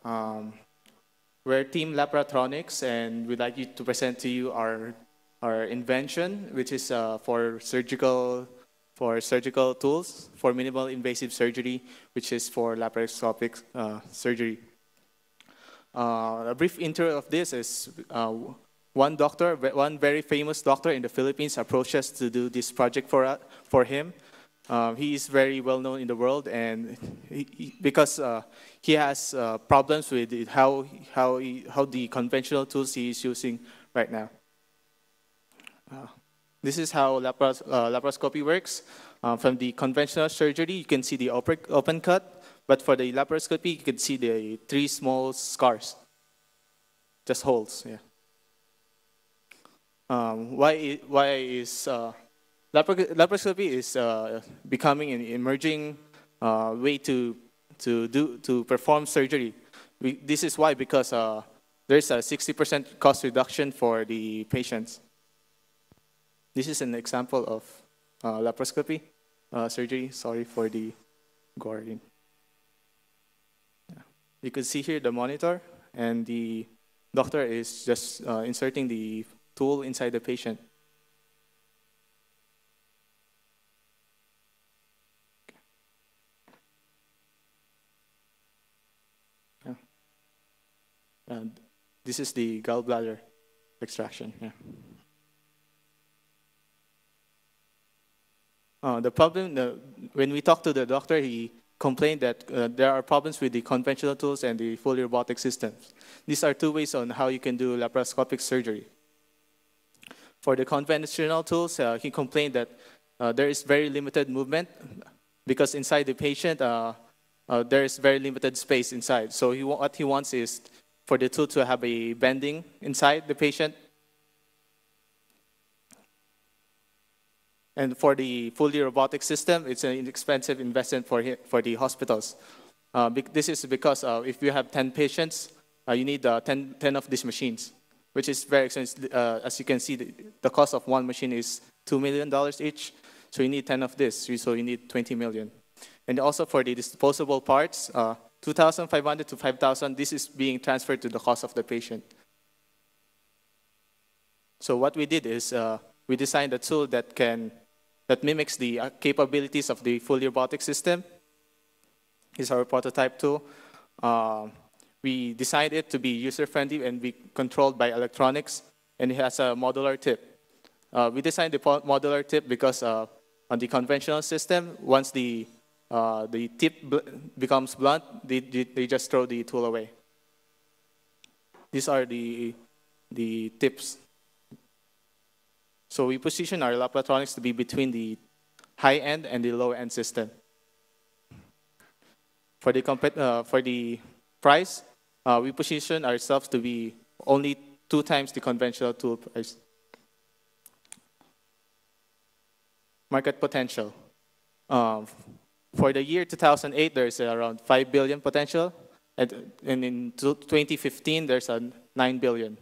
Um, we're Team Lapatronics, and we'd like you to present to you our invention, which is for surgical tools for minimal invasive surgery, which is for laparoscopic surgery. A brief intro of this is one very famous doctor in the Philippines approached us to do this project for him. He is very well known in the world, and because he has problems with how the conventional tools he is using right now. This is how laparoscopy works. From the conventional surgery, you can see the open cut, but for the laparoscopy, you can see the 3 small scars, just holes. Yeah. Why is laparoscopy is becoming an emerging way to perform surgery. This is why, because there's a 60% cost reduction for the patients. This is an example of laparoscopy surgery. Sorry for the goring. Yeah. You can see here the monitor, and the doctor is just inserting the tool inside the patient. Yeah. And this is the gallbladder extraction. Yeah. The problem, when we talked to the doctor, he complained that there are problems with the conventional tools and the fully robotic systems. These are 2 ways on how you can do laparoscopic surgery. For the conventional tools, he complained that there is very limited movement because inside the patient, there is very limited space inside. So what he wants is for the tool to have a bending inside the patient. And for the fully robotic system, it's an inexpensive investment for the hospitals. This is because if you have 10 patients, you need 10 of these machines, which is very expensive. As you can see, the cost of one machine is $2 million each. So you need 10 of this, so you need 20 million. And also for the disposable parts, 2,500 to 5,000, this is being transferred to the cost of the patient. So what we did is we designed a tool that mimics the capabilities of the fully robotic system. It's our prototype tool. We designed it to be user-friendly and be controlled by electronics, and it has a modular tip. We designed the modular tip because on the conventional system, once the tip becomes blunt, they just throw the tool away. These are the tips. So we position our lapatronics to be between the high-end and the low-end system. For the price, we position ourselves to be only 2 times the conventional tool price. Market potential. For the year 2008, there's around 5 billion potential, and in 2015, there's a 9 billion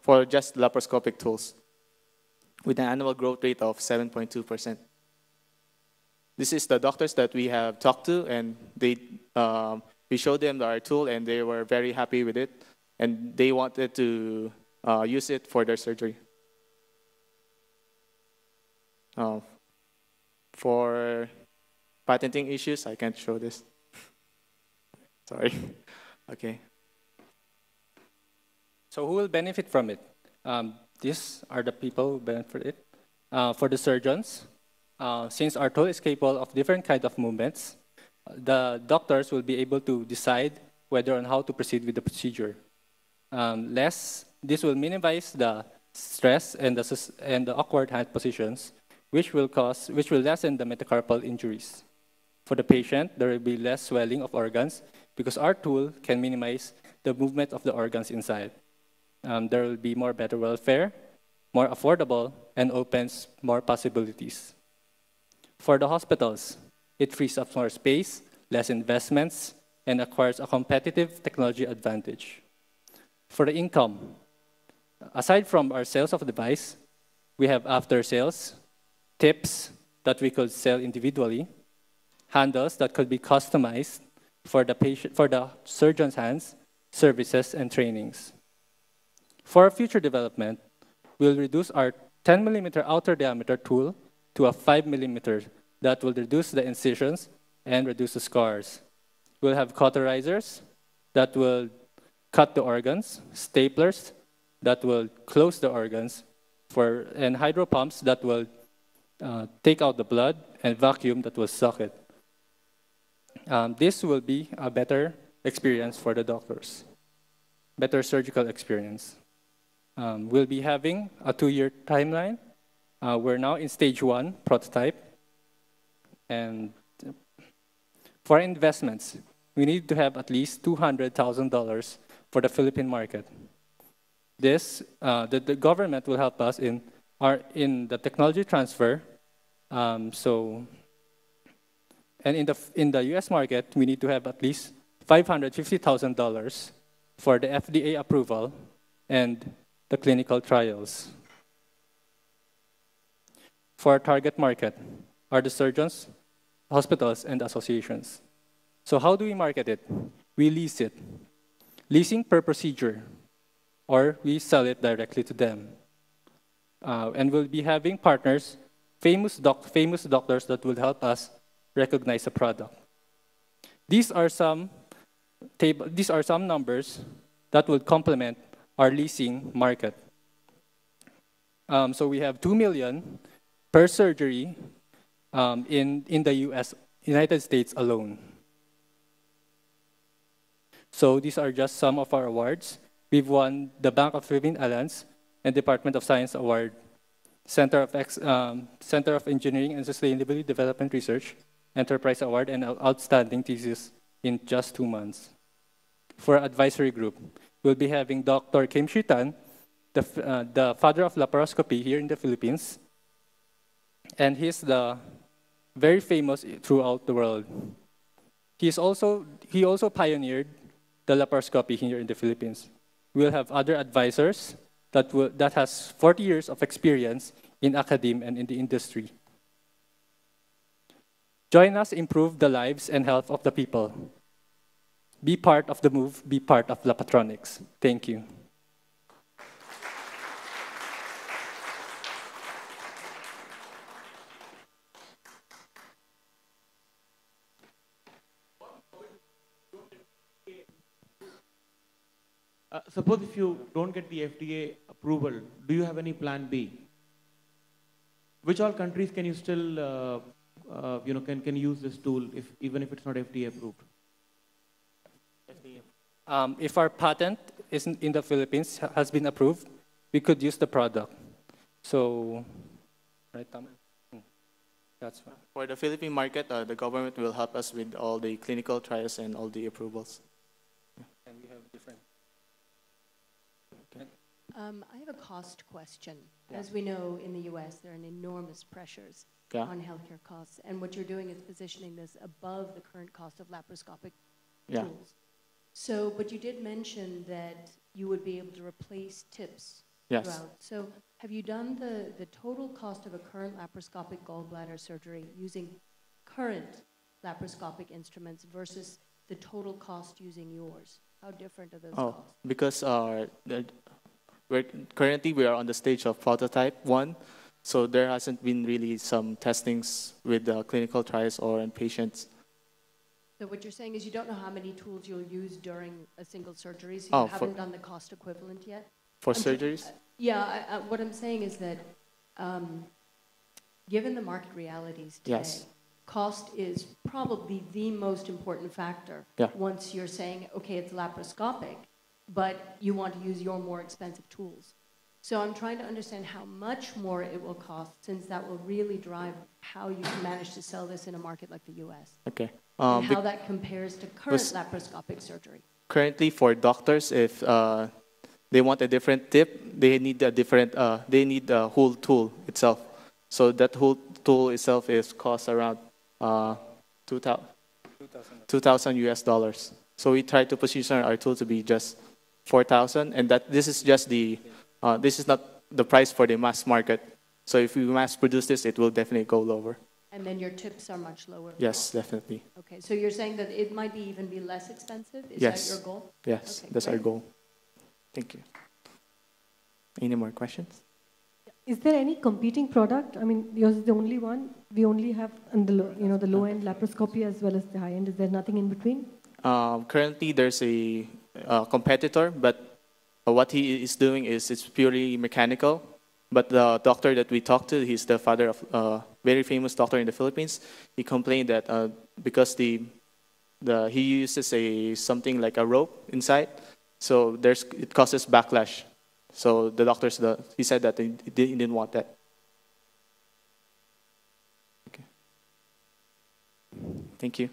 for just laparoscopic tools, with an annual growth rate of 7.2%. This is the doctors that we have talked to, and we showed them our tool, and they were very happy with it, and they wanted to use it for their surgery. For patenting issues, I can't show this. Sorry. Okay. So who will benefit from it? These are the people who benefit it. For the surgeons, since our tool is capable of different kinds of movements, the doctors will be able to decide whether and how to proceed with the procedure. This will minimize the stress and the awkward hand positions, which will lessen the metacarpal injuries. For the patient, there will be less swelling of organs because our tool can minimize the movement of the organs inside. There will be more better welfare, more affordable, and opens more possibilities. For the hospitals, it frees up more space, less investments, and acquires a competitive technology advantage. For the income, aside from our sales of the device, we have after sales, tips that we could sell individually, handles that could be customized for the surgeon's hands, services, and trainings. For future development, we'll reduce our 10 millimeter outer diameter tool to a 5 millimeter that will reduce the incisions and reduce the scars. We'll have cauterizers that will cut the organs, staplers that will close the organs, and hydro pumps that will take out the blood, and vacuum that will suck it. This will be a better experience for the doctors, better surgical experience. We'll be having a 2-year timeline. We're now in stage 1, prototype. And for investments, we need to have at least $200,000 for the Philippine market. This, the government will help us in the technology transfer. And in the US market, we need to have at least $550,000 for the FDA approval and the clinical trials. For our target market are the surgeons, hospitals, and associations. So how do we market it? We lease it. Leasing per procedure, or we sell it directly to them. And we'll be having partners, famous doctors that will help us recognize a product. These are some numbers that will complement our leasing market. So we have 2 million per surgery in the United States alone. So these are just some of our awards. We've won the Bank of Philippine Alliance and Department of Science Award, Center of Engineering and Sustainability Development Research, Enterprise Award, and Outstanding Thesis in just 2 months. For advisory group, we'll be having Dr. Kim Shitan, the father of laparoscopy here in the Philippines, and he's very famous throughout the world. He also pioneered the laparoscopy here in the Philippines. We'll have other advisors that has 40 years of experience in academia and in the industry. Join us improve the lives and health of the people. Be part of the move, be part of Lapatronics. Thank you. Suppose if you don't get the FDA approval, do you have any plan B? Which all countries can you still, can use this tool even if it's not FDA approved? If our patent isn't in the Philippines has been approved, we could use the product. So, right, Tom? That's fine. For the Philippine market, the government will help us with all the clinical trials and all the approvals. And we have different. I have a cost question. Yeah. As we know, in the U.S., there are enormous pressures on healthcare costs, and what you're doing is positioning this above the current cost of laparoscopic tools. So, but you did mention that you would be able to replace tips throughout. So, have you done the total cost of a current laparoscopic gallbladder surgery using current laparoscopic instruments versus the total cost using yours? How different are those costs? Because currently we are on the stage of prototype 1, so there hasn't been really some testings with the clinical trials or in patients. So what you're saying is you don't know how many tools you'll use during a single surgery, so you haven't done the cost equivalent yet? For surgeries? What I'm saying is that given the market realities today, cost is probably the most important factor once you're saying, okay, it's laparoscopic, but you want to use your more expensive tools. So I'm trying to understand how much more it will cost, since that will really drive how you can manage to sell this in a market like the U.S. Okay. And how that compares to current laparoscopic surgery. Currently, for doctors, if they want a different tip, they need a different. They need the whole tool itself. So that whole tool itself costs around $2,000 US. So we try to position our tool to be just 4,000, and that this is just the. This is not the price for the mass market. So if we mass produce this, it will definitely go lower. And then your tips are much lower? Yes, definitely. Okay, so you're saying that it might even be less expensive? Is Yes. that your goal? Yes, okay, that's great. our goal. Thank you. Any more questions? Is there any competing product? I mean, yours is the only one. We only have the low-end laparoscopy as well as the high-end. Is there nothing in between? Currently, there's a competitor, but what he is doing is it's purely mechanical. But the doctor that we talked to, he's the father of a very famous doctor in the Philippines. He complained that because he uses something like a rope inside, so it causes backlash. So the doctors, he said that he didn't want that. Okay. Thank you.